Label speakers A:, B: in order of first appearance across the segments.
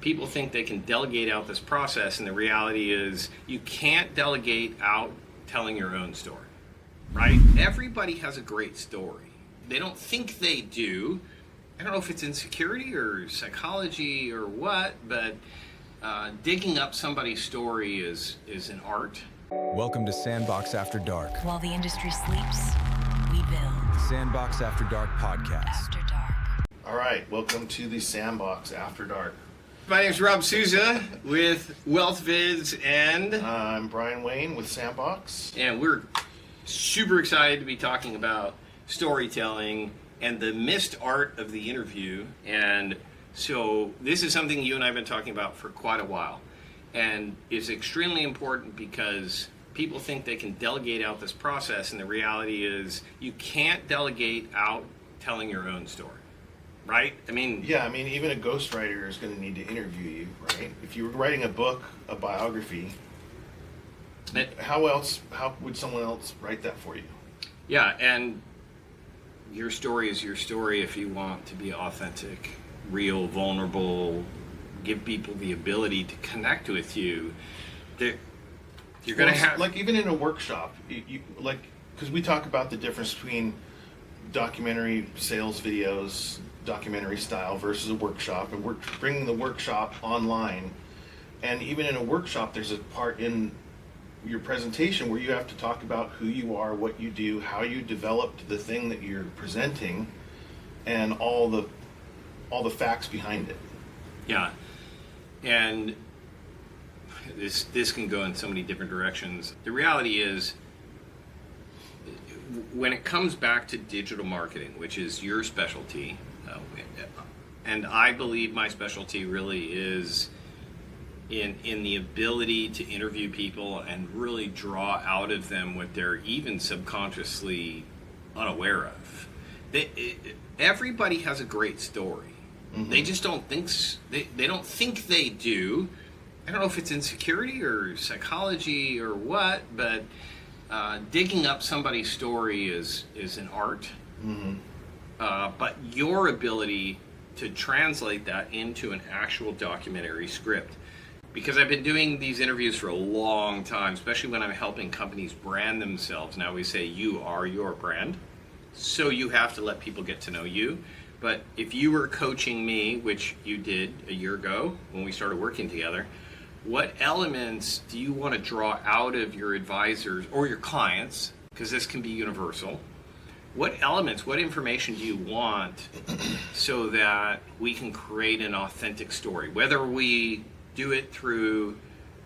A: People think they can delegate out this process, and the reality is you can't delegate out telling your own story, right? Everybody has a great story. They don't think they do. I don't know if it's insecurity or psychology or what, but digging up somebody's story is an art.
B: Welcome to Sandbox After Dark.
C: While the industry sleeps, we build.
B: The Sandbox After Dark podcast.
C: After Dark.
D: All right, welcome to the Sandbox After Dark.
A: My name's Rob Souza with WealthVids, and
D: I'm Brian Wayne with Sandbox.
A: And we're super excited to be talking about storytelling and the missed art of the interview. And so this is something you and I have been talking about for quite a while. And it's extremely important because people think they can delegate out this process, and the reality is you can't delegate out telling your own story. Right?
D: Even a ghostwriter is going to need to interview you, right? If you were writing a book, a biography, how would someone else write that for you?
A: Yeah, and your story is your story if you want to be authentic, real, vulnerable, give people the ability to connect with you. You're going to have...
D: Like, even in a workshop, because we talk about the difference between documentary sales videos, documentary style versus a workshop, and we're bringing the workshop online. And even in a workshop, there's a part in your presentation where you have to talk about who you are, what you do, how you developed the thing that you're presenting, and all the facts behind it.
A: Yeah, and this can go in so many different directions. The reality is, when it comes back to digital marketing, which is your specialty, and I believe my specialty really is in the ability to interview people and really draw out of them what they're even subconsciously unaware of. Everybody has a great story. Mm-hmm. They just don't think they don't think they do. I don't know if it's insecurity or psychology or what, but digging up somebody's story is an art. Mm-hmm. But your ability to translate that into an actual documentary script. Because I've been doing these interviews for a long time, especially when I'm helping companies brand themselves. Now we say you are your brand, so you have to let people get to know you. But if you were coaching me, which you did a year ago when we started working together, what elements do you want to draw out of your advisors or your clients, because this can be universal? What elements, what information do you want so that we can create an authentic story? Whether we do it through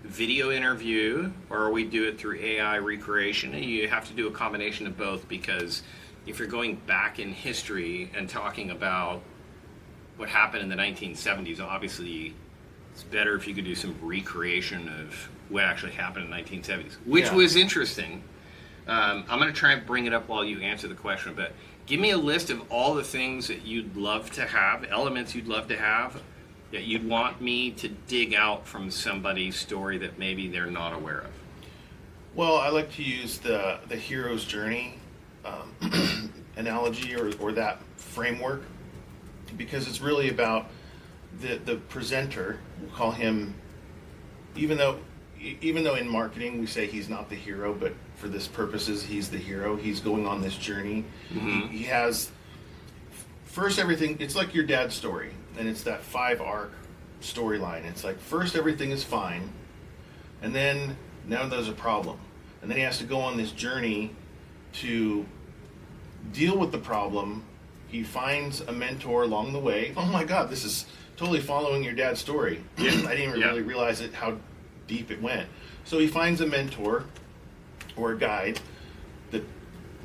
A: video interview or we do it through AI recreation, you have to do a combination of both, because if you're going back in history and talking about what happened in the 1970s, obviously it's better if you could do some recreation of what actually happened in the 1970s, which was interesting. I'm going to try and bring it up while you answer the question, but give me a list of all the things that you'd love to have, elements you'd love to have, that you'd want me to dig out from somebody's story that maybe they're not aware of.
D: Well, I like to use the hero's journey analogy or that framework, because it's really about the presenter. We'll call him, even though in marketing we say he's not the hero, but for this purposes he's the hero. He's going on this journey. Mm-hmm. He has first everything. It's like your dad's story, and it's that 5-arc storyline. It's like first everything is fine, and then now there's a problem, and then he has to go on this journey to deal with the problem. He finds a mentor along the way. Oh my God, this is totally following your dad's story. I didn't even really realize how deep it went. So he finds a mentor or a guide that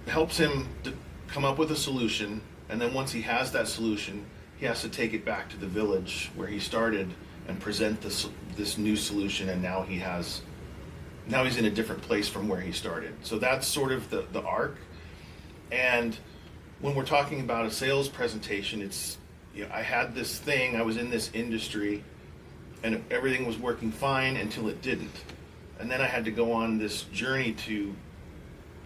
D: helps him to come up with a solution, and then once he has that solution, he has to take it back to the village where he started and present this new solution, and now he's in a different place from where he started. So that's sort of the arc. And when we're talking about a sales presentation, it's, I had this thing, I was in this industry, and everything was working fine until it didn't. And then I had to go on this journey to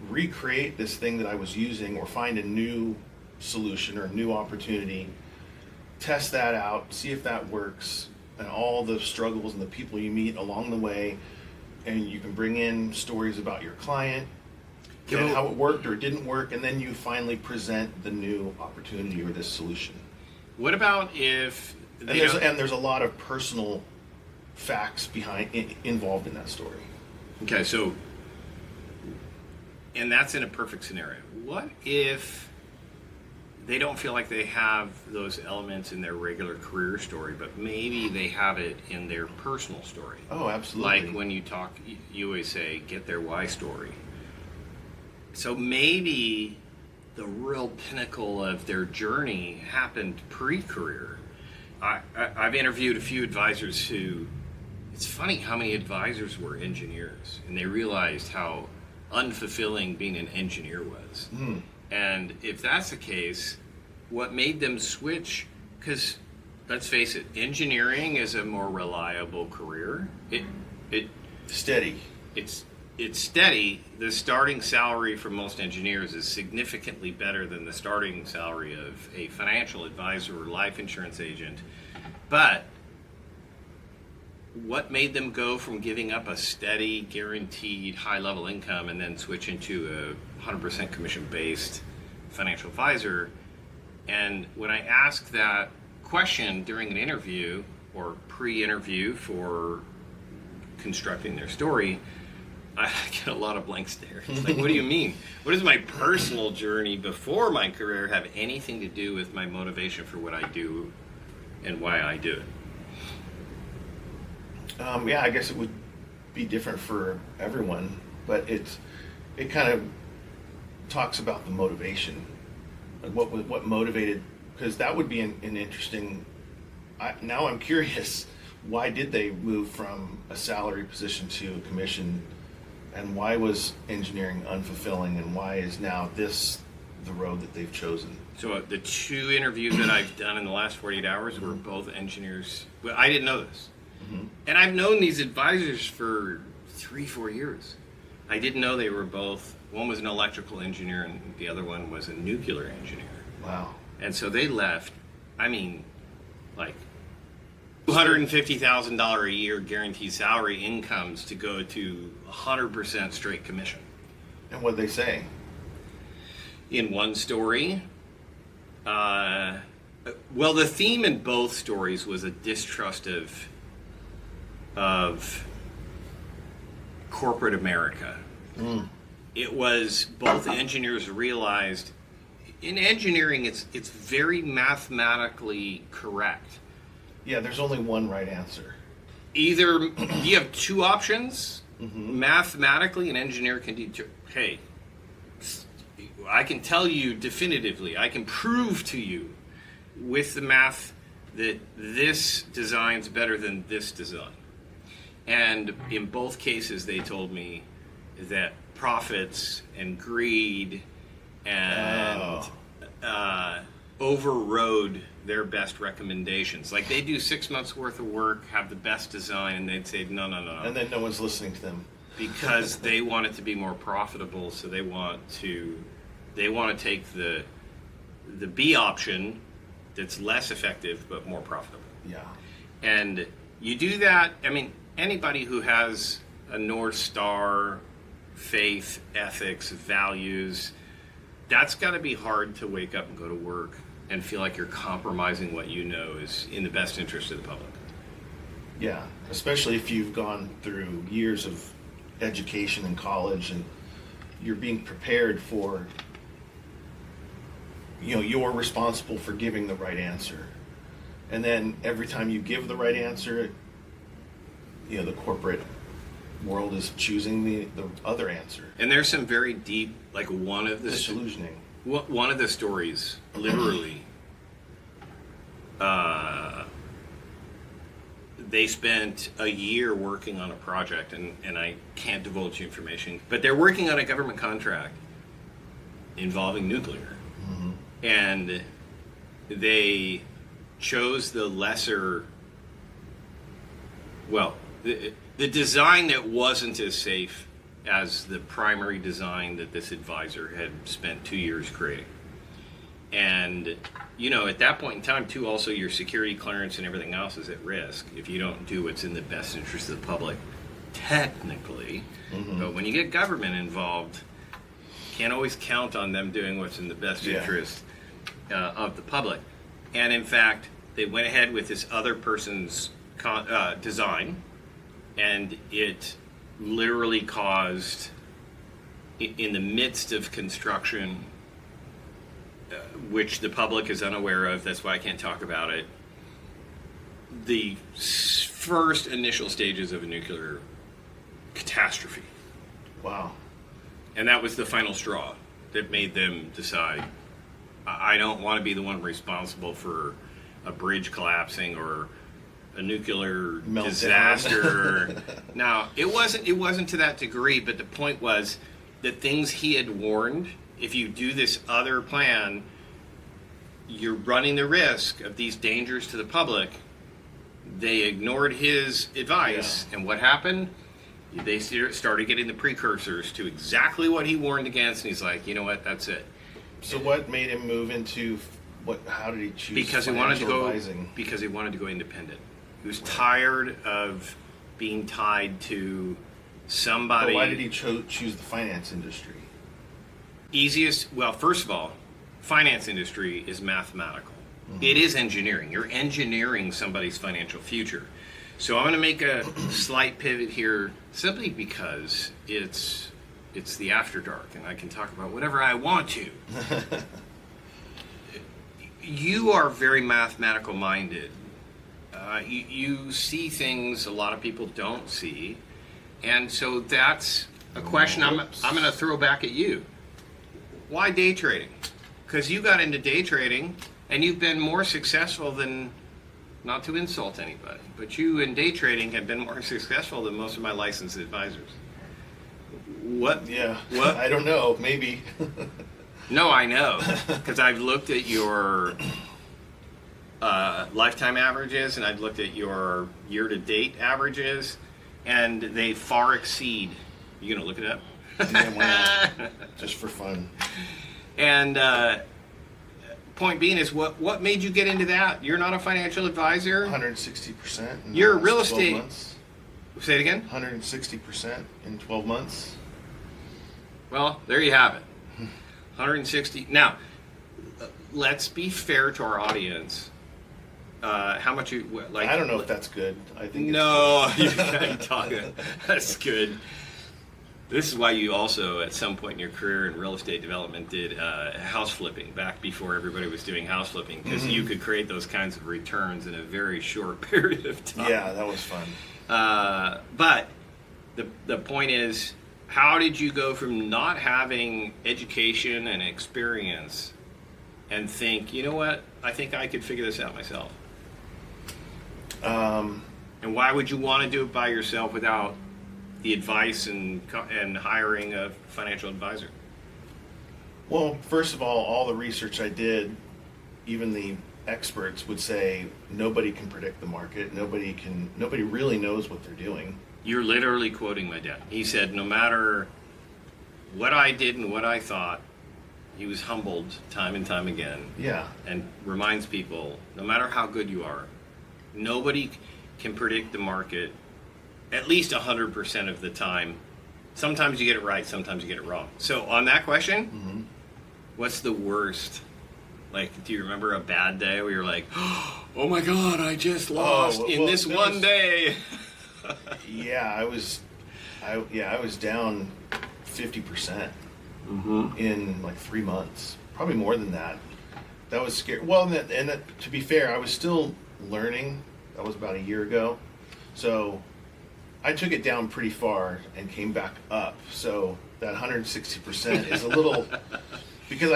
D: recreate this thing that I was using, or find a new solution or a new opportunity, test that out, see if that works, and all the struggles and the people you meet along the way, and you can bring in stories about your client and how it worked or didn't work, and then you finally present the new opportunity or this solution.
A: What about if
D: And there's a lot of personal facts involved in that story.
A: Okay, so, and that's in a perfect scenario. What if they don't feel like they have those elements in their regular career story, but maybe they have it in their personal story?
D: Oh, absolutely.
A: Like when you talk, you always say, get their why story. So maybe the real pinnacle of their journey happened pre-career. I've interviewed a few advisors who, it's funny how many advisors were engineers, and they realized how unfulfilling being an engineer was. And if that's the case, what made them switch, because let's face it, engineering is a more reliable career.
D: Steady.
A: It's steady. The starting salary for most engineers is significantly better than the starting salary of a financial advisor or life insurance agent. But what made them go from giving up a steady, guaranteed, high-level income and then switch into a 100% commission-based financial advisor? And when I asked that question during an interview or pre-interview for constructing their story, I get a lot of blank stares. Like, what do you mean? What does my personal journey before my career have anything to do with my motivation for what I do and why I do it?
D: Yeah, I guess it would be different for everyone, but it kind of talks about the motivation, like what motivated, because that would be an interesting. Now I'm curious, why did they move from a salary position to a commission, and why was engineering unfulfilling, and why is now this the road that they've chosen?
A: So the two interviews that I've done in the last 48 hours were both engineers. Well, I didn't know this. And I've known these advisors for 3-4 years. I didn't know they were both, one was an electrical engineer and the other one was a nuclear engineer.
D: Wow.
A: And so they left, I mean, like $250,000 a year guaranteed salary incomes to go to 100% straight commission.
D: And what did they say?
A: In one story, well, the theme in both stories was a distrust of corporate America. It was both engineers realized in engineering it's very mathematically correct.
D: Yeah, there's only one right answer.
A: Either you have two options. Mathematically, an engineer can hey, I can tell you definitively, I can prove to you with the math that this design's better than this design. And in both cases, they told me that profits and greed and overrode their best recommendations. Like, they do 6 months worth of work, have the best design, and they'd say, no.
D: And then no one's listening to them.
A: Because they want it to be more profitable, so they want to take the B option that's less effective but more profitable.
D: Yeah.
A: And you do that, I mean, anybody who has a North Star, faith, ethics, values, that's got to be hard to wake up and go to work and feel like you're compromising what you know is in the best interest of the public.
D: Yeah, especially if you've gone through years of education in college and you're being prepared for, you're responsible for giving the right answer. And then every time you give the right answer, the corporate world is choosing the other answer.
A: And there's some very deep, like one of the
D: disillusioning.
A: One of the stories, literally, they spent a year working on a project, and I can't divulge the information, but they're working on a government contract involving nuclear. And they chose the lesser, the design that wasn't as safe as the primary design that this advisor had spent 2 years creating. And, you know, at that point in time, too, also your security clearance and everything else is at risk if you don't do what's in the best interest of the public, technically. But when you get government involved, can't always count on them doing what's in the best interest of the public. And in fact, they went ahead with this other person's design, and it literally caused, in the midst of construction, which the public is unaware of, that's why I can't talk about it, the first initial stages of a nuclear catastrophe.
D: Wow.
A: And that was the final straw that made them decide, I don't want to be the one responsible for a bridge collapsing or a nuclear
D: Meltdown.
A: Disaster. Now, it wasn't to that degree, but the point was the things he had warned, if you do this other plan, you're running the risk of these dangers to the public. They ignored his advice, and what happened? They started getting the precursors to exactly what he warned against, and he's like, you know what, that's it.
D: So what made him move into what? How did he choose?
A: Because he wanted to go.
D: advising?
A: Because he wanted to go independent. He was tired of being tied to somebody.
D: But why did he choose the finance industry?
A: Well, first of all, finance industry is mathematical. It is engineering. You're engineering somebody's financial future. So I'm going to make a slight pivot here, simply because it's the After Dark, and I can talk about whatever I want to. You are very mathematical minded. You see things a lot of people don't see, and so that's a question I'm going to throw back at you. Why day trading? Because you got into day trading, and you've been more successful than, not to insult anybody, but you in day trading have been more successful than most of my licensed advisors. What?
D: Yeah.
A: What?
D: I don't know. Maybe.
A: No, I know, because I've looked at your lifetime averages, and I've looked at your year-to-date averages, and they far exceed. You gonna look it up?
D: Yeah, why not? Just for fun.
A: And point being is, what made you get into that? You're not a financial advisor.
D: 160%.
A: You're a real estate. Say it again.
D: 160% in 12 months.
A: Well, there you have it. 160. Now, let's be fair to our audience. How much you like?
D: I don't know if that's good. I think
A: no, you can't talk. That's good. This is why you also, at some point in your career in real estate development, did house flipping back before everybody was doing house flipping, because you could create those kinds of returns in a very short period of time.
D: Yeah, that was fun.
A: But the point is, how did you go from not having education and experience and think, you know what, I think I could figure this out myself? And why would you want to do it by yourself without the advice and hiring a financial advisor?
D: Well, first of all the research I did, even the experts would say nobody can predict the market. Nobody really knows what they're doing.
A: You're literally quoting my dad. He said, no matter what I did and what I thought, he was humbled time and time again.
D: Yeah.
A: And reminds people, no matter how good you are, nobody can predict the market at least 100% of the time. Sometimes you get it right, sometimes you get it wrong. So on that question, what's the worst? Like, do you remember a bad day where you're like, oh my God, I just lost in this one day?
D: Yeah, I was down 50% in like 3 months, probably more than that. That was scary. Well, to be fair, I was still learning. That was about a year ago, so I took it down pretty far and came back up. So that 160% is a little, because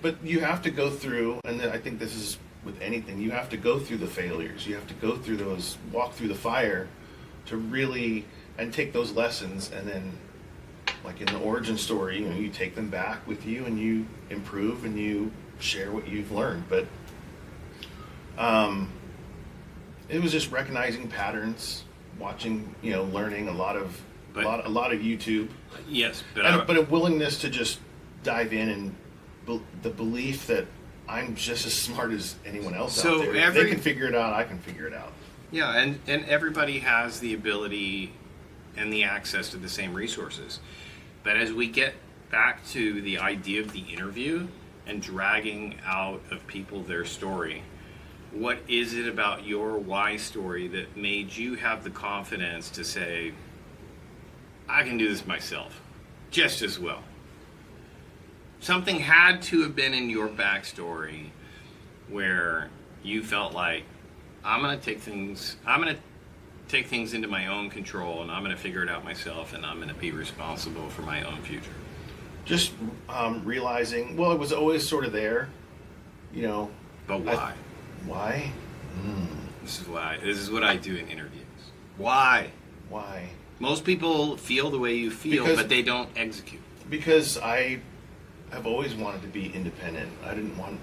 D: but you have to go through, and I think this is with anything, you have to go through the failures. You have to go through those, walk through the fire to really, and take those lessons, and then, like in the origin story, you take them back with you and you improve and you share what you've learned. But it was just recognizing patterns, watching, learning a lot of YouTube.
A: Yes,
D: but a willingness to just dive in, and the belief that I'm just as smart as anyone else
A: So
D: out there. If they can figure it out, I can figure it out.
A: Yeah, and everybody has the ability and the access to the same resources. But as we get back to the idea of the interview and dragging out of people their story, what is it about your why story that made you have the confidence to say, I can do this myself just as well? Something had to have been in your backstory where you felt like, I'm going to take things into my own control, and I'm going to figure it out myself, and I'm going to be responsible for my own future.
D: Just realizing, well, it was always sort of there, you know.
A: But why?
D: Why?
A: This is why. This is what I do in interviews. Why?
D: Why?
A: Most people feel the way you feel, but they don't execute.
D: Because I have always wanted to be independent. I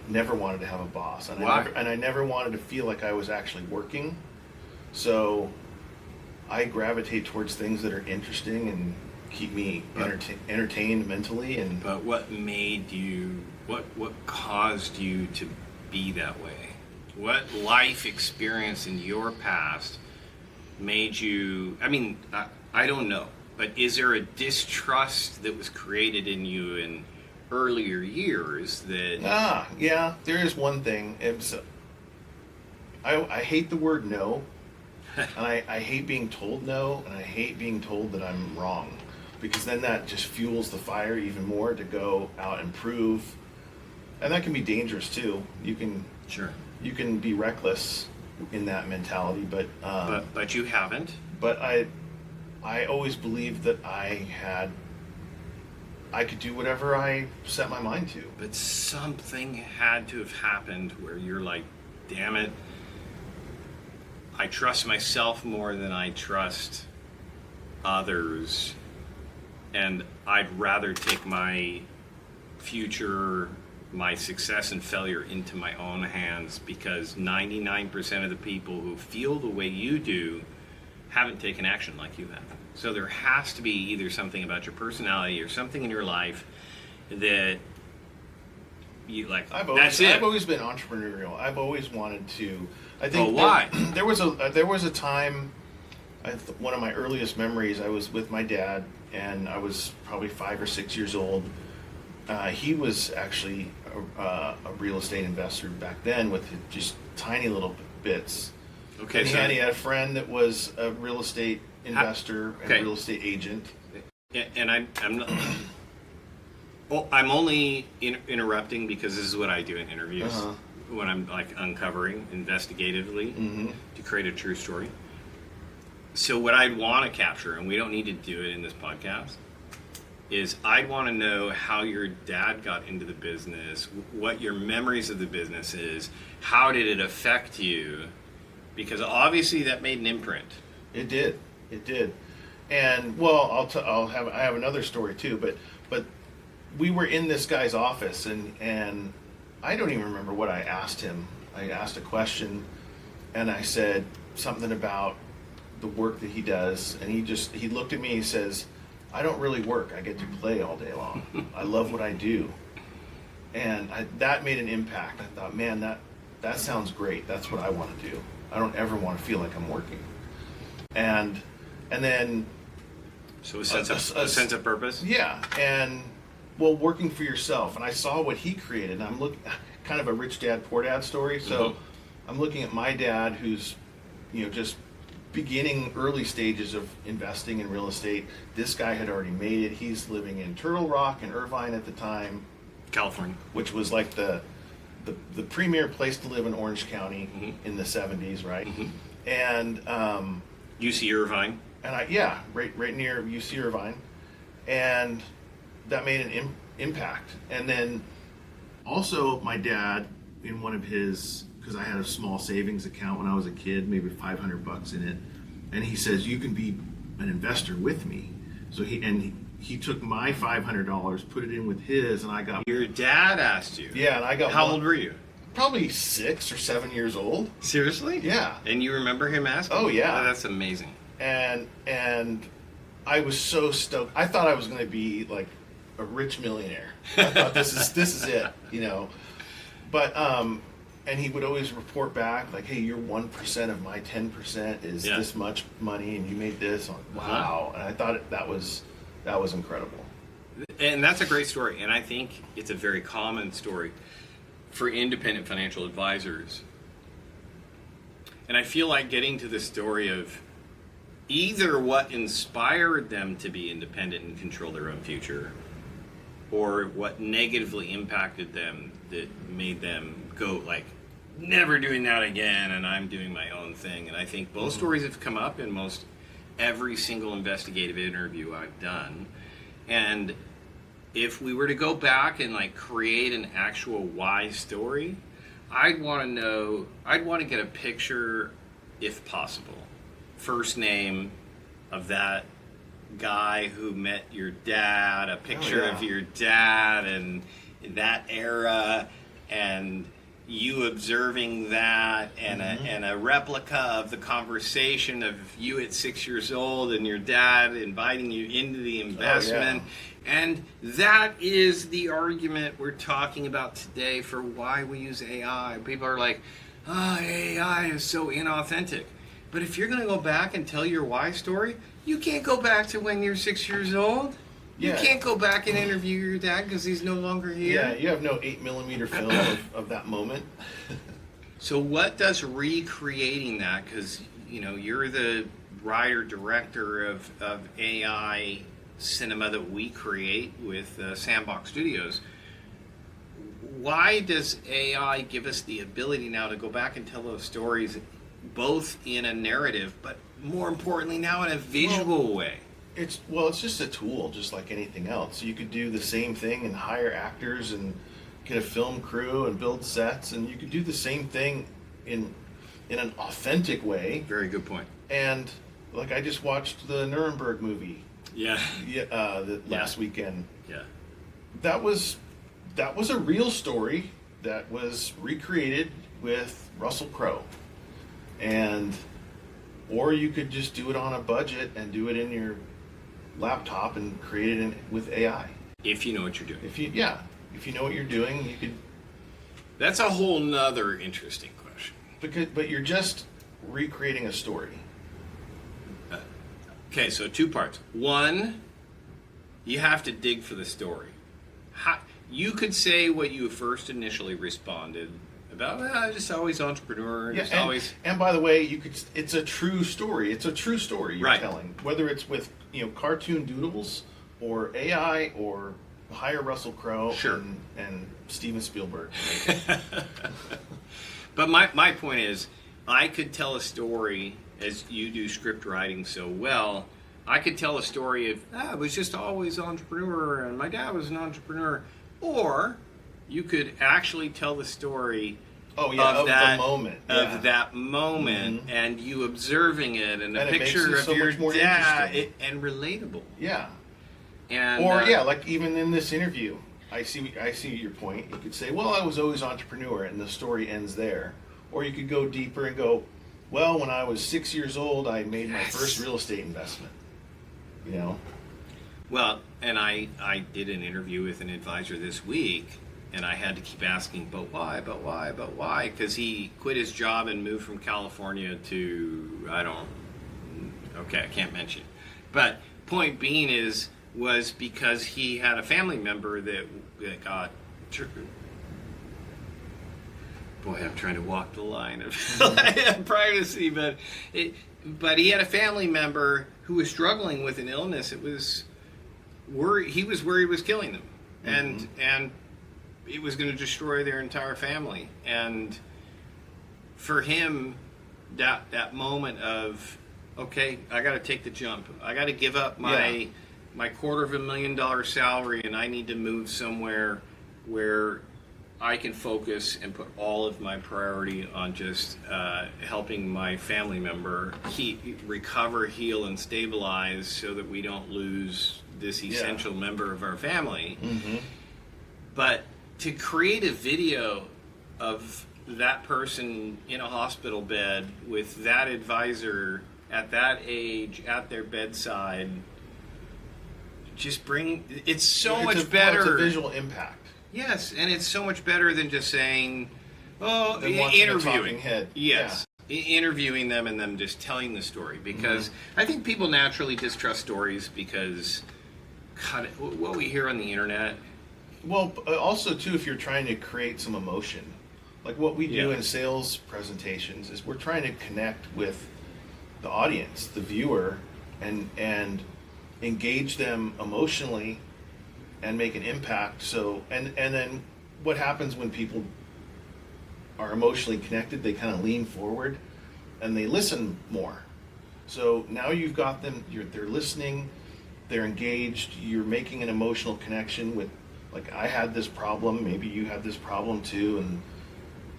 D: never wanted to have a boss. And
A: Why?
D: I never wanted to feel like I was actually working. So I gravitate towards things that are interesting and keep me entertained mentally.
A: But what made you, what caused you to be that way? What life experience in your past made you, I don't know, but is there a distrust that was created in you in earlier years that...
D: Yeah, there is one thing. I hate the word no, and I hate being told no, and I hate being told that I'm wrong, because then that just fuels the fire even more to go out and prove, and that can be dangerous too. You can be reckless in that mentality, but
A: you haven't.
D: But I always believed that I could do whatever I set my mind to.
A: But something had to have happened where you're like, damn it, I trust myself more than I trust others, and I'd rather take my future, my success and failure into my own hands, because 99% of the people who feel the way you do haven't taken action like you have. So there has to be either something about your personality or something in your life that you like. I've
D: always been entrepreneurial. I've always wanted to. I think.
A: Why?
D: There was a time. One of my earliest memories. I was with my dad, and I was probably 5 or 6 years old. He was actually a real estate investor back then with just tiny little bits.
A: Okay,
D: and he had a friend that was a real estate investor and real estate agent.
A: And I'm not. Well, I'm only interrupting because this is what I do in interviews when I'm like uncovering investigatively to create a true story. So what I'd want to capture, and we don't need to do it in this podcast, is I'd want to know how your dad got into the business, what your memories of the business is, how did it affect you, because obviously that made an imprint.
D: It did, and well, I have another story too, but we were in this guy's office, and I don't even remember what I asked him. I asked a question, and I said something about the work that he does, and he looked at me. He says, I don't really work. I get to play all day long. I love what I do. And that made an impact. I thought, man, that sounds great. That's what I want to do. I don't ever want to feel like I'm working. And then...
A: So a sense of purpose?
D: Yeah. And, well, working for yourself. And I saw what he created. And I'm looking... Kind of a rich dad, poor dad story. So I'm looking at my dad who's, just beginning early stages of investing in real estate. This guy had already made it. He's living in Turtle Rock and Irvine at the time,
A: California,
D: which was like the premier place to live in Orange County in the 70s, right? And
A: UC Irvine,
D: and right near UC Irvine, and that made an impact. And then also my dad, in one of his, because I had a small savings account when I was a kid, maybe $500 in it, and he says, you can be an investor with me. So he took my $500, put it in with his, and I got...
A: Your dad asked you?
D: Yeah, and I got...
A: How old were you?
D: Probably 6 or 7 years old.
A: Seriously?
D: Yeah.
A: And you remember him asking?
D: Oh, yeah.
A: Oh, that's amazing.
D: And I was so stoked. I thought I was going to be like a rich millionaire. I thought this is it, But and he would always report back like, "Hey, your 1% of my 10% is this much money, and you made this." Wow! And I thought that was incredible.
A: And that's a great story, and I think it's a very common story for independent financial advisors. And I feel like getting to the story of either what inspired them to be independent and control their own future, or what negatively impacted them that made them go like, never doing that again, and I'm doing my own thing. And I think both stories have come up in most every single investigative interview I've done. And if we were to go back and like create an actual why story, I'd want to get a picture, if possible, first name of that guy who met your dad, a picture of your dad and that era, and you observing that, and a replica of the conversation of you at 6 years old and your dad inviting you into the investment. And that is the argument we're talking about today for why we use AI. People are like, AI is so inauthentic. But if you're going to go back and tell your why story, you can't go back to when you're 6 years old. You can't go back and interview your dad because he's no longer here.
D: Yeah, you have no 8mm film of that moment.
A: So what does recreating that, because you're the writer director of AI cinema that we create with Sandbox Studios, why does AI give us the ability now to go back and tell those stories both in a narrative, but more importantly now in a visual way?
D: It's just a tool, just like anything else. You could do the same thing and hire actors and get a film crew and build sets, and you could do the same thing in an authentic way.
A: Very good point.
D: And like I just watched the Nuremberg movie. Last weekend.
A: Yeah.
D: That was a real story that was recreated with Russell Crowe. Or you could just do it on a budget and do it in your laptop and create it with AI.
A: If you know what you're doing.
D: If you know what you're doing, you could.
A: That's a whole nother interesting question.
D: But you're just recreating a story.
A: Okay, so two parts. One, you have to dig for the story. You could say what you first initially responded about, just always entrepreneur.
D: And by the way, it's a true story. It's a true story you're telling. Whether it's with cartoon doodles or AI or hire Russell Crowe and Steven Spielberg.
A: But my point is, I could tell a story, as you do script writing so well. I could tell a story of, I was just always entrepreneur and my dad was an entrepreneur. Or you could actually tell the story of that moment, and you observing it, and a picture of your dad, and relatable.
D: Yeah.
A: And
D: like even in this interview, I see your point. You could say, well, I was always entrepreneur, and the story ends there. Or you could go deeper and go, well, when I was 6 years old, I made my first real estate investment.
A: Well, and I did an interview with an advisor this week, and I had to keep asking, but why? Because he quit his job and moved from California to, I can't mention. But point being was because he had a family member that got, boy, I'm trying to walk the line of privacy, but he had a family member who was struggling with an illness. It was he was worried it was killing them, and it was going to destroy their entire family. And for him, that moment of, okay, I got to take the jump. I got to give up my $250,000 salary, and I need to move somewhere where I can focus and put all of my priority on just helping my family member recover, heal, and stabilize so that we don't lose this essential member of our family. But to create a video of that person in a hospital bed with that advisor at that age at their bedside, it's so much better.
D: It's a visual impact.
A: Yes, and it's so much better than just saying, "Oh,
D: Than watching a
A: interviewing."
D: talking head.
A: Yes, interviewing them and them just telling the story, because I think people naturally distrust stories because, God, what we hear on the internet.
D: Well, also too, if you're trying to create some emotion, like what we do
A: Yeah.
D: in sales presentations, is we're trying to connect with the audience, the viewer, and engage them emotionally and make an impact. So and then what happens when people are emotionally connected? They kind of lean forward and they listen more. So now you've got them. They're listening. They're engaged. You're making an emotional connection with, like, I had this problem. Maybe you had this problem too. And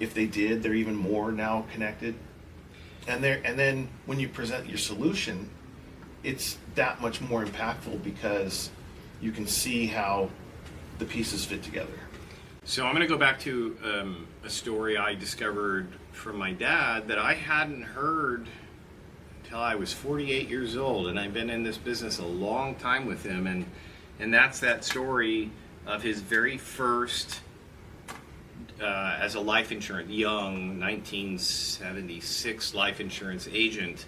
D: if they did, they're even more now connected. And then when you present your solution, it's that much more impactful because you can see how the pieces fit together.
A: So I'm going to go back to a story I discovered from my dad that I hadn't heard until I was 48 years old, and I've been in this business a long time with him, and that's that story of his very first as a life insurance, young 1976 life insurance agent.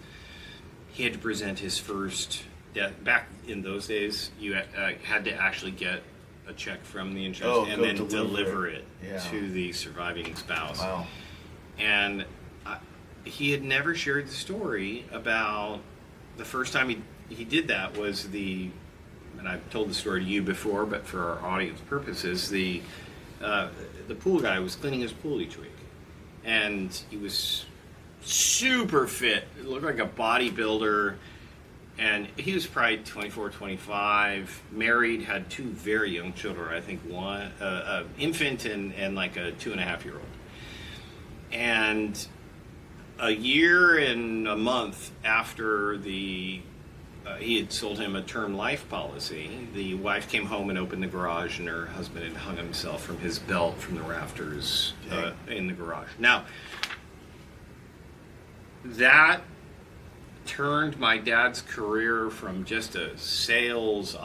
A: He had to present his first death. Back in those days, you had to actually get a check from the insurance and
D: go
A: then deliver it
D: Yeah.
A: to the surviving spouse.
D: Wow.
A: And he had never shared the story about the first time he did that was and I've told the story to you before, but for our audience purposes, the pool guy was cleaning his pool each week, and he was super fit. It looked like a bodybuilder, and he was probably 24, 25, married, had two very young children. I think one an infant and like a 2.5-year-old. And a year and a month after he had sold him a term life policy, the wife came home and opened the garage, and her husband had hung himself from his belt from the rafters in the garage. Now, that turned my dad's career from just a sales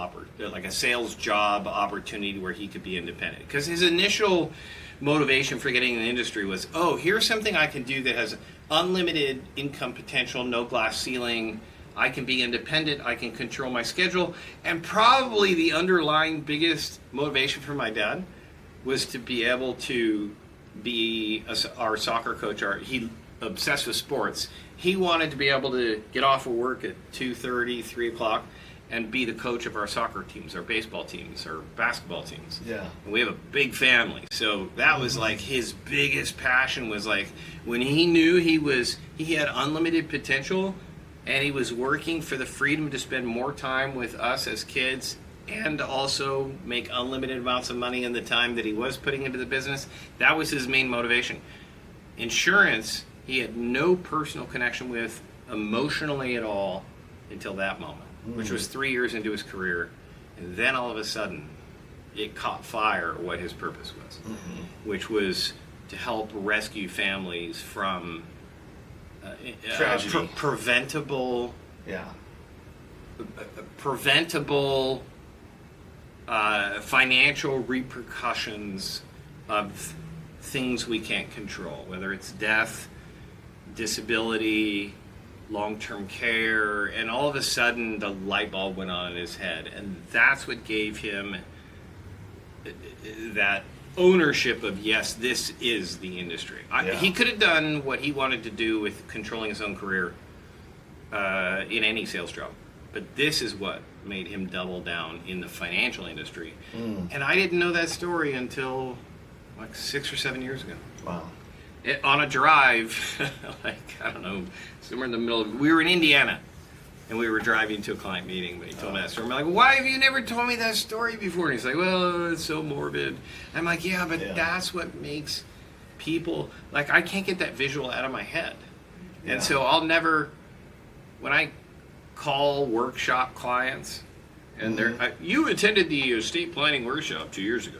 A: job opportunity where he could be independent. Because his initial motivation for getting in the industry was, oh, here's something I can do that has unlimited income potential, no glass ceiling. I can be independent. I can control my schedule. And probably the underlying biggest motivation for my dad was to be able to be our soccer coach. He obsessed with sports. He wanted to be able to get off of work at 2:30, 3 o'clock, and be the coach of our soccer teams, our baseball teams, our basketball teams.
D: Yeah.
A: And we have a big family. So that was like his biggest passion, was like when he knew he had unlimited potential, and he was working for the freedom to spend more time with us as kids and also make unlimited amounts of money in the time that he was putting into the business. That was his main motivation. Insurance, he had no personal connection with emotionally at all until that moment, which was 3 years into his career. And then all of a sudden, it caught fire what his purpose was, which was to help rescue families from
D: Tragedy.
A: preventable financial repercussions of things we can't control, whether it's death, disability, long-term care, and all of a sudden the light bulb went on in his head, and that's what gave him that ownership of, yes, this is the industry. He could have done what he wanted to do with controlling his own career in any sales job, but this is what made him double down in the financial industry. And I didn't know that story until like 6 or 7 years ago.
D: Wow.
A: On a drive, I don't know, somewhere in the middle we were in Indiana, and we were driving to a client meeting, but he told me that story. I'm like, why have you never told me that story before? And he's like, well, it's so morbid. I'm like, yeah, but that's what makes people, like, I can't get that visual out of my head. And so I'll never, when I call workshop clients, and they're, you attended the estate planning workshop 2 years ago.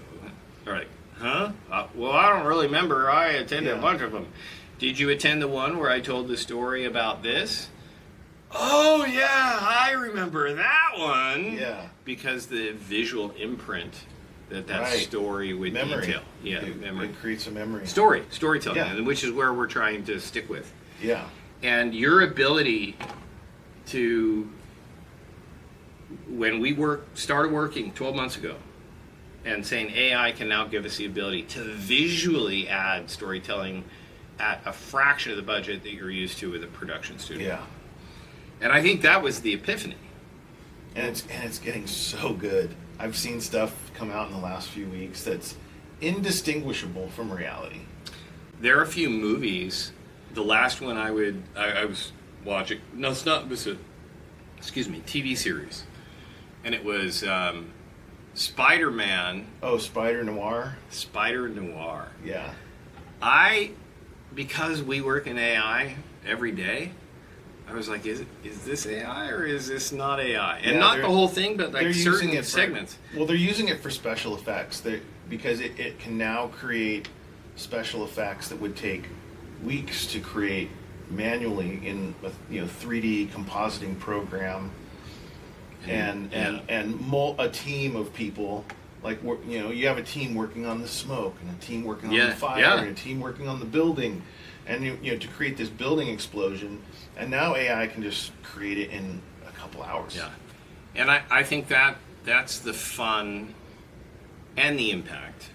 A: They're like, huh? Well, I don't really remember. I attended a bunch of them. Did you attend the one where I told the story about this? Oh, yeah, I remember that one.
D: Yeah.
A: Because the visual imprint that
D: Right.
A: story would
D: Memory.
A: detail. Yeah, memory.
D: It creates a memory.
A: Storytelling,
D: Yeah.
A: and which is where we're trying to stick with.
D: Yeah.
A: And your ability to, when we started working 12 months ago, and saying AI can now give us the ability to visually add storytelling at a fraction of the budget that you're used to with a production studio.
D: Yeah.
A: And I think that was the epiphany.
D: And it's getting so good. I've seen stuff come out in the last few weeks that's indistinguishable from reality.
A: There are a few movies. The last one I was watching. No, it's not. It was a TV series, and it was Spider-Man.
D: Oh, Spider Noir.
A: Spider Noir.
D: Yeah.
A: Because we work in AI every day, I was like, is this AI or is this not AI? And
D: Yeah,
A: not the whole thing, but like
D: they're using
A: certain
D: it for-
A: segments.
D: Well, they're using it for special effects. Because it can now create special effects that would take weeks to create manually in a 3D compositing program, and a team of people. Like, you have a team working on the smoke, and a team working on the fire, and a team working on the building, and to create this building explosion. And now AI can just create it in a couple hours.
A: Yeah, and I think that's the fun and the impact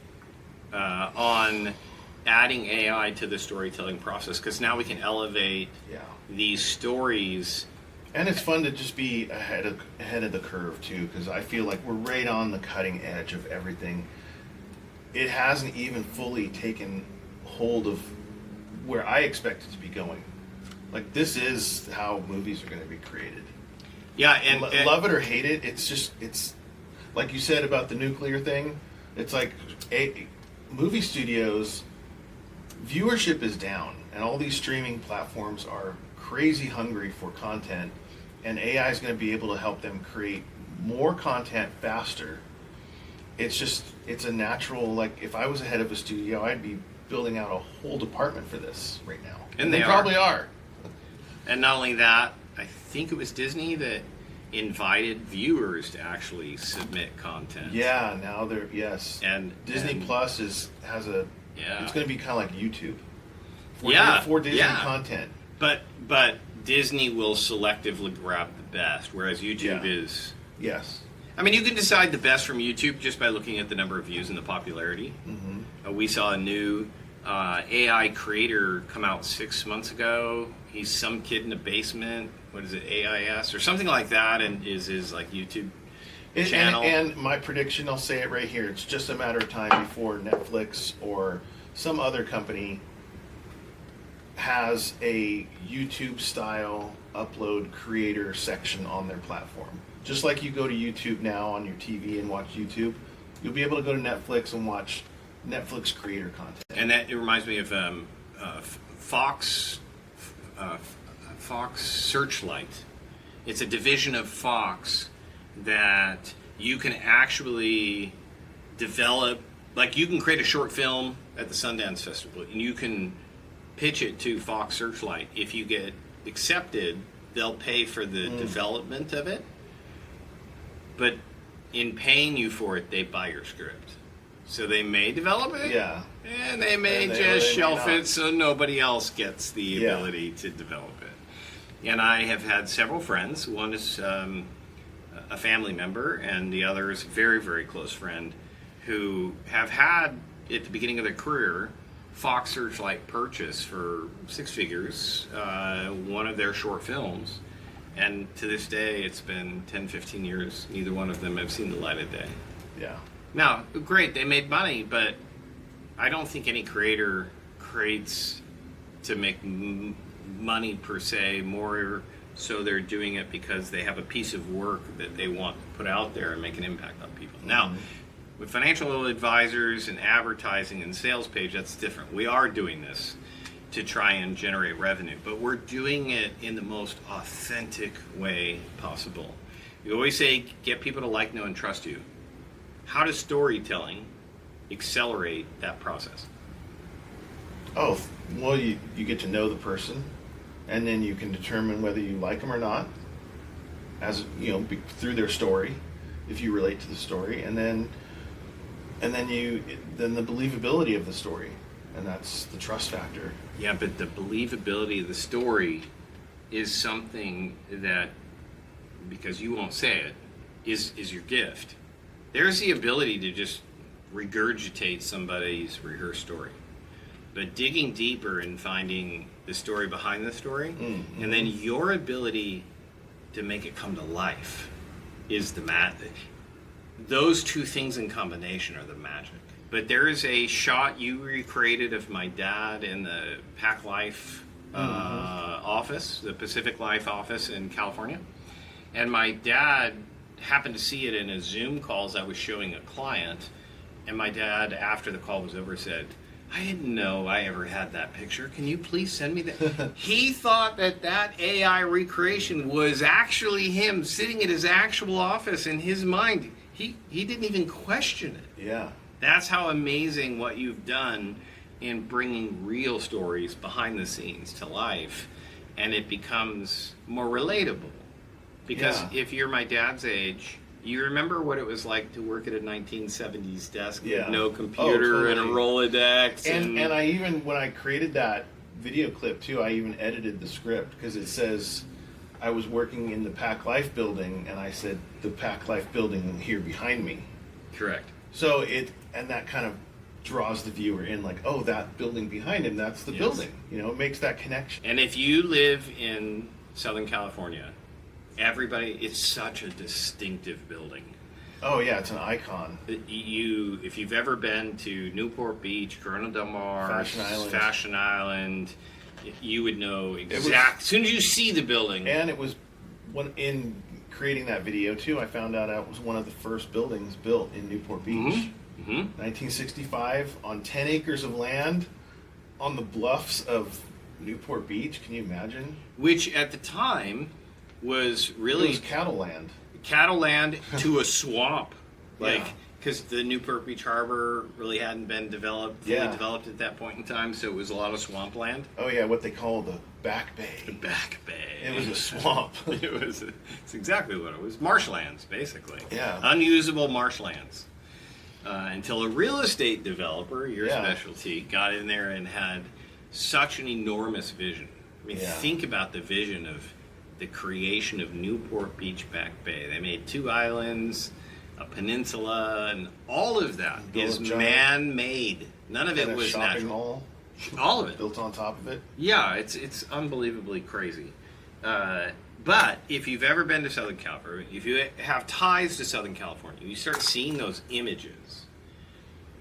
A: on adding AI to the storytelling process, because now we can elevate these stories.
D: And it's fun to just be ahead of the curve too, because I feel like we're right on the cutting edge of everything. It hasn't even fully taken hold of where I expect it to be going. Like, this is how movies are going to be created.
A: Yeah, and
D: love it or hate it, it's like you said about the nuclear thing. It's like movie studios viewership is down, and all these streaming platforms are crazy hungry for content, and AI is going to be able to help them create more content faster. It's a natural, like, if I was the head of a studio, I'd be building out a whole department for this right now.
A: And they
D: probably are.
A: And not only that, I think it was Disney that invited viewers to actually submit content.
D: Yeah, now yes.
A: And
D: Disney Plus it's going to be kind of like YouTube. For Disney content.
A: But Disney will selectively grab the best, whereas YouTube is.
D: Yes.
A: I mean, you can decide the best from YouTube just by looking at the number of views and the popularity. Mm-hmm. We saw a new AI creator come out 6 months ago. He's some kid in a basement. What is it, AIS or something like that, and is his like YouTube channel.
D: And my prediction, I'll say it right here. It's just a matter of time before Netflix or some other company has a YouTube-style upload creator section on their platform. Just like you go to YouTube now on your TV and watch YouTube, you'll be able to go to Netflix and watch Netflix creator content.
A: And it reminds me of Fox Searchlight. It's a division of Fox that you can actually develop. Like, you can create a short film at the Sundance Festival, and you can pitch it to Fox Searchlight. If you get accepted, they'll pay for the development of it. But in paying you for it, they buy your script. So they may develop it, and they may just shelf it so nobody else gets the ability to develop it. And I have had several friends. One is a family member, and the other is a very, very close friend, who have had, at the beginning of their career, Fox Searchlight purchase for six figures one of their short films. And to this day, it's been 10, 15 years. Neither one of them have seen the light of day.
D: Yeah.
A: Now, great, they made money, but I don't think any creator creates to make money per se, more so they're doing it because they have a piece of work that they want to put out there and make an impact on people. Now, with financial advisors and advertising and sales page, that's different. We are doing this to try and generate revenue, but we're doing it in the most authentic way possible. You always say, get people to like, know, and trust you. How does storytelling accelerate that process?
D: Oh, well, you get to know the person, and then you can determine whether you like them or not, as through their story, if you relate to the story, and then and then the believability of the story, and that's the trust factor.
A: Yeah, but the believability of the story is something that, because you won't say it, is your gift. There's the ability to just regurgitate somebody's rehearsed story. But digging deeper and finding the story behind the story, and then your ability to make it come to life is the magic. Those two things in combination are the magic. But there is a shot you recreated of my dad in the Pac Life office, the Pacific Life office in California. And my dad happened to see it in a Zoom call as I was showing a client. And my dad, after the call was over, said, I didn't know I ever had that picture. Can you please send me that? He thought that AI recreation was actually him sitting at his actual office in his mind. He didn't even question it.
D: Yeah.
A: That's how amazing what you've done in bringing real stories behind the scenes to life. And it becomes more relatable. Because if you're my dad's age, you remember what it was like to work at a 1970s desk with no computer and a Rolodex.
D: And I even, when I created that video clip too, I even edited the script because it says I was working in the Pac Life building, and I said the Pac Life building here behind me.
A: Correct.
D: So and that kind of draws the viewer in, like, oh, that building behind him, that's the building. You know, it makes that connection.
A: And if you live in Southern California, it's such a distinctive building.
D: Oh yeah, it's an icon.
A: If you've ever been to Newport Beach, Corona Del Mar, Fashion Island, you would know exactly. As soon as you see the building.
D: And it was in creating that video too, I found out it was one of the first buildings built in Newport Beach. 1965, on 10 acres of land on the bluffs of Newport Beach. Can you imagine?
A: Which at the time was really...
D: It was cattle land.
A: Cattle land to a swamp. Because the Newport Beach Harbor really hadn't been fully developed at that point in time, so it was a lot of swampland.
D: Oh yeah, what they call the Back Bay.
A: The Back Bay.
D: It was a swamp.
A: It's exactly what it was. Marshlands, basically.
D: Yeah.
A: Unusable marshlands. Until a real estate developer, your specialty, got in there and had such an enormous vision. I mean, think about the vision of the creation of Newport Beach Back Bay. They made 2 islands, a peninsula, and all of that is man-made. None of it was natural.
D: Mall.
A: All of it.
D: Built on top of it.
A: Yeah, it's unbelievably crazy. But if you've ever been to Southern California, if you have ties to Southern California, you start seeing those images.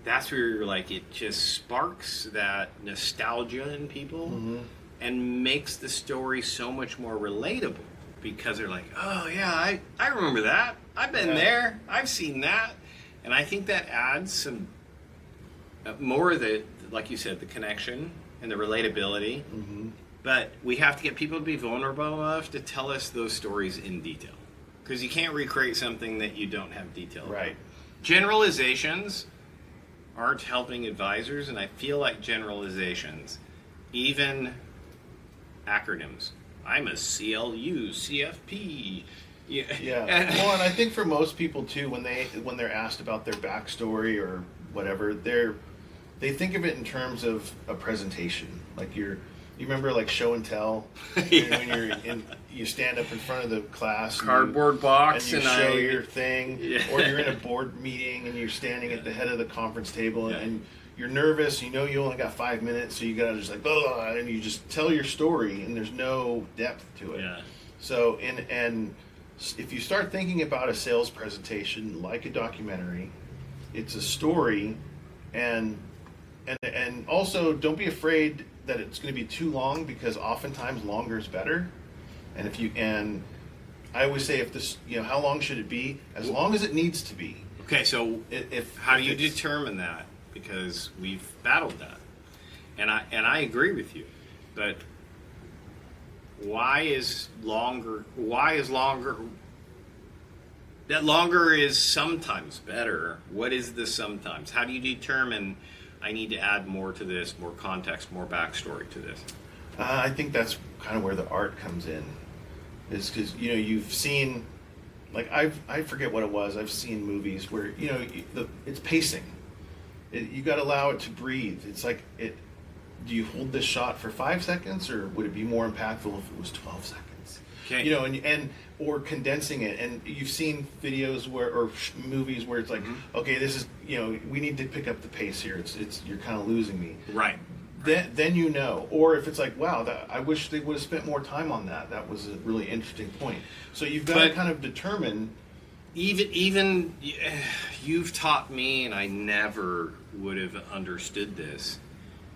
A: That's where you're like, it just sparks that nostalgia in people and makes the story so much more relatable, because they're like, oh yeah, I remember that. I've been there. I've seen that. And I think that adds some more of the, like you said, the connection and the relatability. But we have to get people to be vulnerable enough to tell us those stories in detail, because you can't recreate something that you don't have detail about.
D: Right.
A: Generalizations aren't helping advisors, and I feel like generalizations, even acronyms. I'm a CLU, CFP.
D: Yeah. Well, and I think for most people too, when they're asked about their backstory or whatever, they think of it in terms of a presentation. Like you remember like show and tell when you stand up in front of the class,
A: cardboard box,
D: and you show your thing, or you're in a board meeting and you're standing at the head of the conference table and you're nervous. You know you only got 5 minutes, so you gotta just like blah, and you just tell your story, and there's no depth to it.
A: Yeah.
D: So and if you start thinking about a sales presentation like a documentary, it's a story, and also don't be afraid that it's going to be too long, because oftentimes longer is better. And I always say, if this, how long should it be? As long as it needs to be.
A: Okay, so how do you determine that? Because we've battled that, and I agree with you, but why is longer? That longer is sometimes better. What is the sometimes? How do you determine I need to add more to this, more context, more backstory to this?
D: I think that's kind of where the art comes in, is because you've seen, like I forget what it was. I've seen movies where it's pacing. You got to allow it to breathe. It's like do you hold this shot for 5 seconds, or would it be more impactful if it was 12 seconds?
A: Okay.
D: You know, and or condensing it. And you've seen videos or movies where it's like, okay, this is, you know, we need to pick up the pace here. It's you're kind of losing me.
A: Right.
D: Then you know. Or if it's like, wow, I wish they would have spent more time on that. That was a really interesting point. So you've got to kind of determine.
A: Even you've taught me, and I never would have understood this.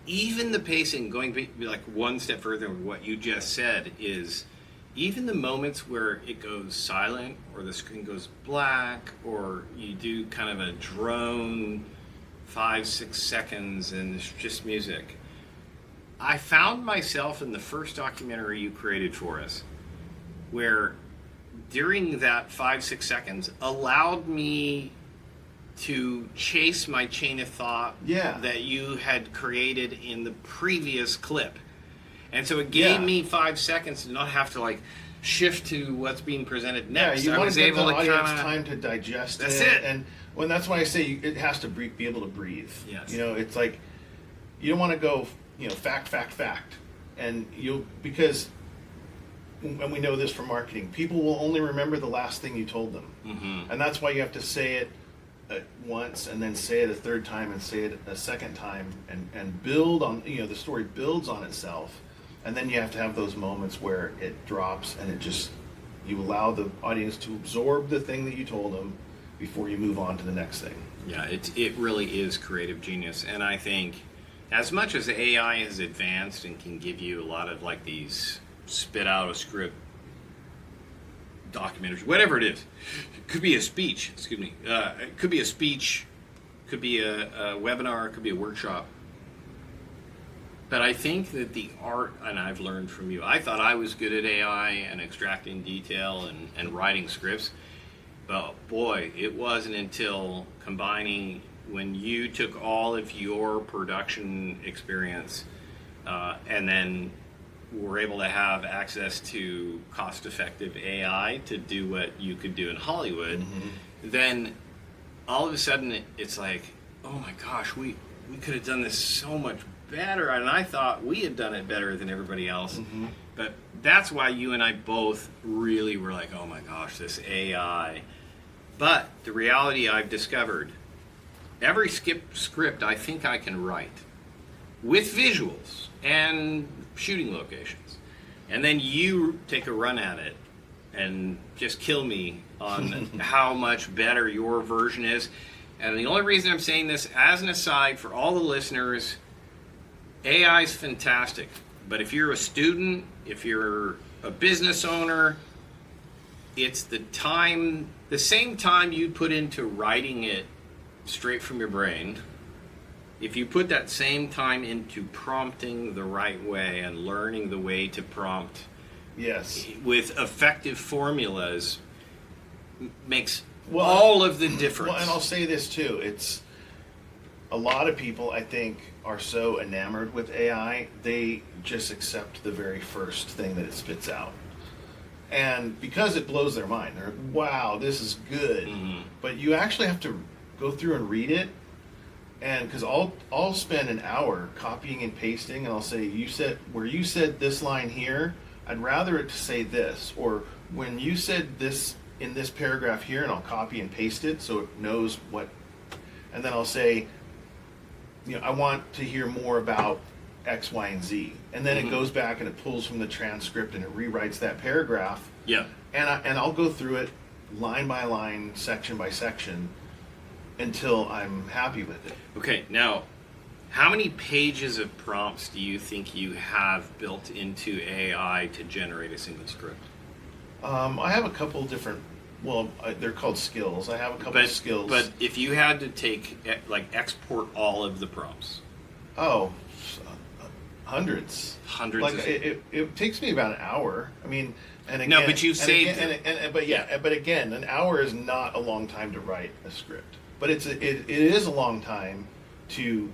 A: Even the pacing, going like one step further than what you just said, is even the moments where it goes silent or the screen goes black or you do kind of a drone 5-6 seconds and it's just music. I found myself in the first documentary you created for us where during that 5-6 seconds allowed me to chase my chain of thought that you had created in the previous clip. And so it gave me 5 seconds to not have to like shift to what's being presented next.
D: Yeah, you want to give the audience
A: kinda
D: time to digest
A: That's it.
D: And well, that's why I say it has to be able to breathe.
A: Yes.
D: You know, it's like you don't want to go, you know, fact, and because and we know this from marketing, people will only remember the last thing you told them, and that's why you have to say it once and then say it a third time and say it a second time and build on, you know, the story builds on itself, and then you have to have those moments where it drops and it just, you allow the audience to absorb the thing that you told them before you move on to the next thing.
A: Yeah, it really is creative genius. And I think as much as AI has advanced and can give you a lot of like these spit out a script documentaries, whatever it is, it could be a speech, it could be a speech, could be a webinar, it could be a workshop. But I think that the art, and I've learned from you, I thought I was good at AI and extracting detail and writing scripts. But boy, it wasn't until combining when you took all of your production experience and then were able to have access to cost-effective AI to do what you could do in Hollywood, then all of a sudden it's like, oh my gosh, we could have done this so much better, and I thought we had done it better than everybody else. But that's why you and I both really were like, oh my gosh, this AI. But the reality I've discovered, every script I think I can write with visuals and shooting locations. And then you take a run at it and just kill me on how much better your version is. And the only reason I'm saying this as an aside for all the listeners, AI is fantastic. But if you're a student, if you're a business owner, it's the same time you put into writing it straight from your brain. If you put that same time into prompting the right way and learning the way to prompt with effective formulas, makes all of the difference.
D: Well, and I'll say this too, it's a lot of people, I think, are so enamored with AI, they just accept the very first thing that it spits out. And because it blows their mind, they're like, wow, this is good. But you actually have to go through and read it. And because I'll spend an hour copying and pasting, and I'll say, you said this line here, I'd rather it to say this. Or when you said this in this paragraph here, and I'll copy and paste it so it knows what. And then I'll say, you know, I want to hear more about X, Y, and Z. And then it goes back and it pulls from the transcript and it rewrites that paragraph.
A: Yeah.
D: And I'll go through it line by line, section by section, until I'm happy with it.
A: Okay, now, how many pages of prompts do you think you have built into AI to generate a single script?
D: I have a couple different, they're called skills. I have a couple of skills.
A: But if you had to export all of the prompts.
D: Oh, hundreds.
A: Hundreds.
D: Like it takes me about an hour. I mean, and again,
A: no, but you saved.
D: But again, an hour is not a long time to write a script. But it is a long time to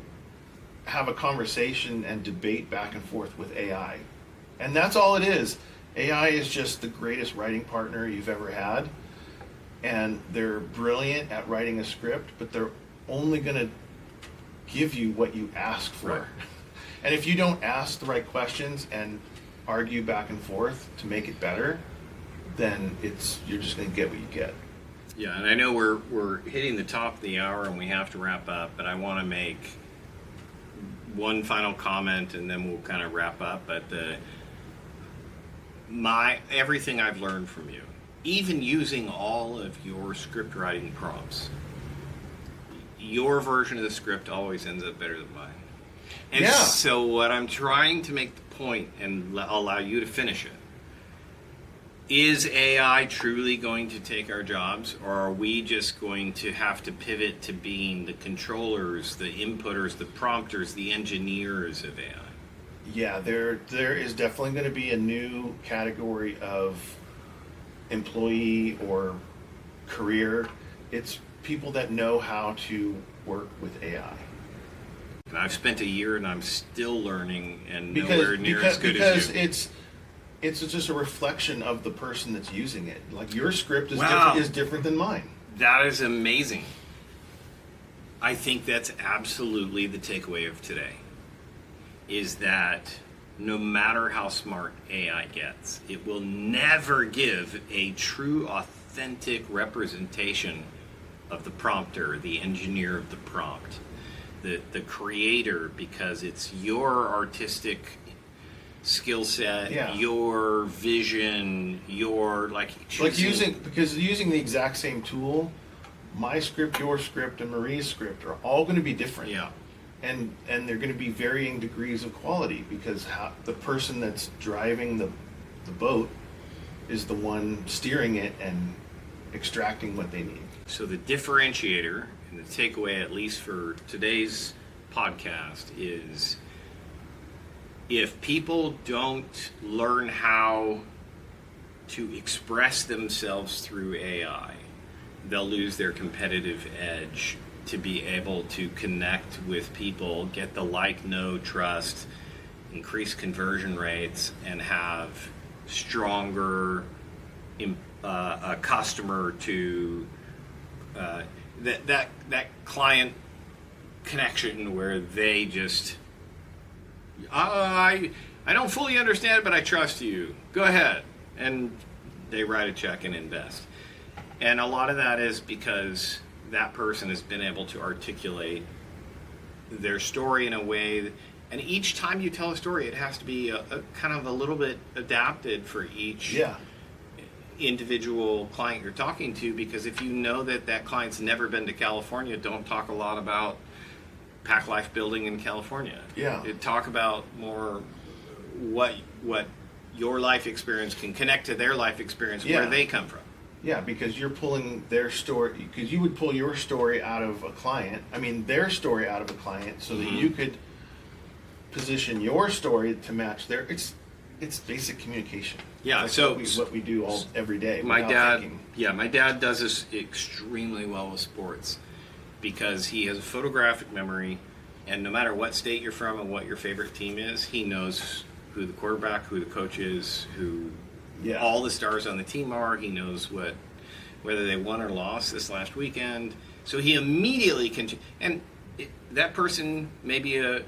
D: have a conversation and debate back and forth with AI. And that's all it is. AI is just the greatest writing partner you've ever had. And they're brilliant at writing a script, but they're only going to give you what you ask for.
A: Right.
D: And if you don't ask the right questions and argue back and forth to make it better, then you're just going to get what you get.
A: Yeah, and I know we're hitting the top of the hour and we have to wrap up, but I want to make one final comment and then we'll kind of wrap up. But everything I've learned from you, even using all of your script writing prompts, your version of the script always ends up better than mine. And
D: Yeah.
A: so what I'm trying to make the point and allow you to finish it, is AI truly going to take our jobs, or are we just going to have to pivot to being the controllers, the inputters, the prompters, the engineers of AI?
D: Yeah, there is definitely going to be a new category of employee or career. It's people that know how to work with AI.
A: And I've spent a year and I'm still learning and nowhere near as good as you.
D: Because it's just a reflection of the person that's using it. Like your script is
A: Wow.
D: different than mine.
A: That is amazing. I think that's absolutely the takeaway of today, is that no matter how smart AI gets, it will never give a true, authentic representation of the prompter, the engineer of the prompt, the creator, because it's your artistic skill set,
D: Yeah.
A: your vision, your
D: using the exact same tool, my script, your script, and Marie's script are all going to be different.
A: Yeah.
D: And they're going to be varying degrees of quality because the person that's driving the boat is the one steering it and extracting what they need.
A: So the differentiator and the takeaway, at least for today's podcast, is if people don't learn how to express themselves through AI, they'll lose their competitive edge to be able to connect with people, get the like, know, trust, increase conversion rates, and have stronger a customer to that client connection where they just I don't fully understand it, but I trust you. Go ahead. And they write a check and invest. And a lot of that is because that person has been able to articulate their story in a way and each time you tell a story, it has to be a kind of a little bit adapted for each individual client you're talking to, because if you know that client's never been to California, don't talk a lot about Pack Life building in California. Talk about more what your life experience can connect to their life experience, where they come from.
D: Yeah, because you're pulling their story, because you would pull your story out of a client, their story out of a client, so that you could position your story to match their. It's basic communication.
A: Yeah,
D: that's
A: so
D: what we do every day.
A: My dad does this extremely well with sports because he has a photographic memory, and no matter what state you're from and what your favorite team is, he knows who the quarterback, who the coach is, who all the stars on the team are. He knows whether they won or lost this last weekend. So he immediately can. And that person may be a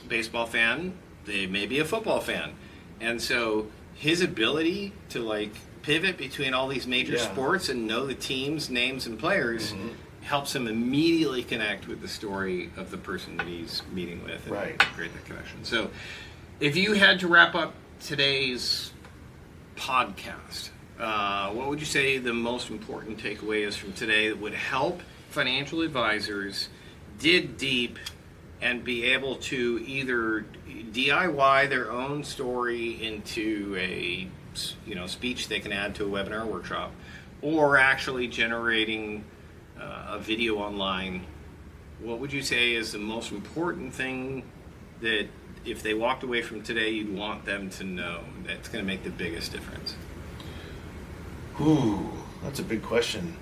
A: baseball fan, they may be a football fan, and so his ability to pivot between all these major sports and know the teams, names, and players helps him immediately connect with the story of the person that he's meeting with and create that connection. So if you had to wrap up today's podcast, what would you say the most important takeaway is from today that would help financial advisors dig deep and be able to either DIY their own story into a speech they can add to a webinar or workshop, or actually generating a video online? What would you say is the most important thing that if they walked away from today you'd want them to know that's going to make the biggest difference?
D: Ooh, that's a big question.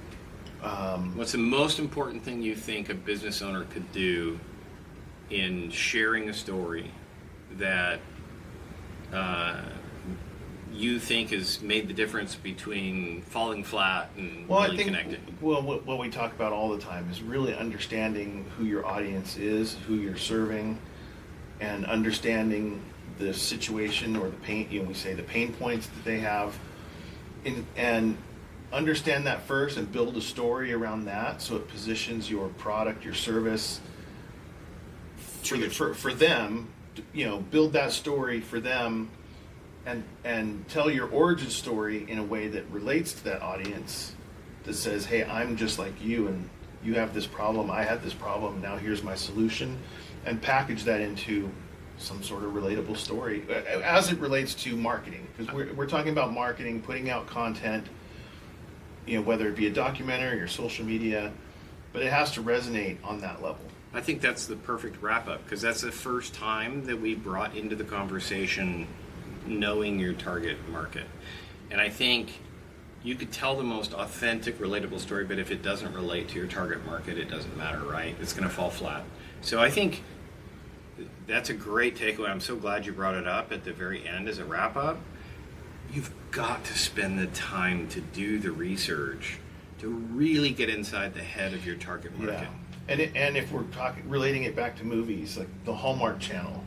A: What's the most important thing you think a business owner could do in sharing a story that you think has made the difference between falling flat and
D: Well,
A: really
D: I think
A: connecting?
D: what we talk about all the time is really understanding who your audience is, who you're serving, and understanding the situation or the pain. We say the pain points that they have, and understand that first, and build a story around that so it positions your product, your service for them. Build that story for them. And tell your origin story in a way that relates to that audience, that says, hey, I'm just like you, and you have this problem, I had this problem, now here's my solution, and package that into some sort of relatable story as it relates to marketing. Because we're talking about marketing, putting out content, whether it be a documentary or social media, but it has to resonate on that level.
A: I think that's the perfect wrap-up, because that's the first time that we brought into the conversation knowing your target market. And I think you could tell the most authentic, relatable story, but if it doesn't relate to your target market, it doesn't matter, right? It's going to fall flat. So I think that's a great takeaway. I'm so glad you brought it up at the very end as a wrap-up. You've got to spend the time to do the research to really get inside the head of your target market.
D: Yeah. And if we're relating it back to movies, like the Hallmark Channel,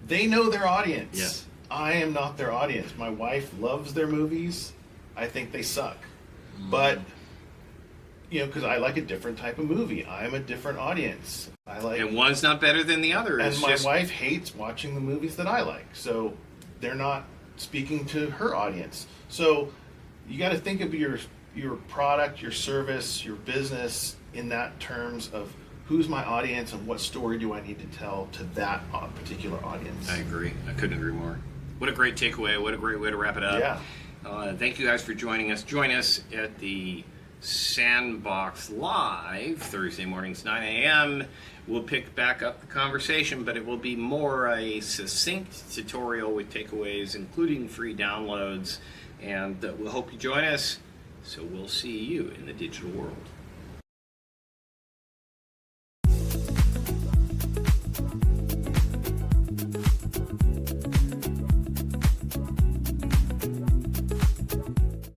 D: they know their audience.
A: Yes.
D: I am not their audience. My wife loves their movies. I think they suck. But, because I like a different type of movie. I'm a different audience.
A: And one's not better than the other.
D: And my wife hates watching the movies that I like. So they're not speaking to her audience. So you got to think of your product, your service, your business in that terms of who's my audience and what story do I need to tell to that particular audience.
A: I agree. I couldn't agree more. What a great takeaway. What a great way to wrap it up.
D: Yeah.
A: Thank you guys for joining us. Join us at the Sandbox Live, Thursday mornings, 9 a.m. We'll pick back up the conversation, but it will be more a succinct tutorial with takeaways, including free downloads. And we'll hope you join us. So we'll see you in the digital world.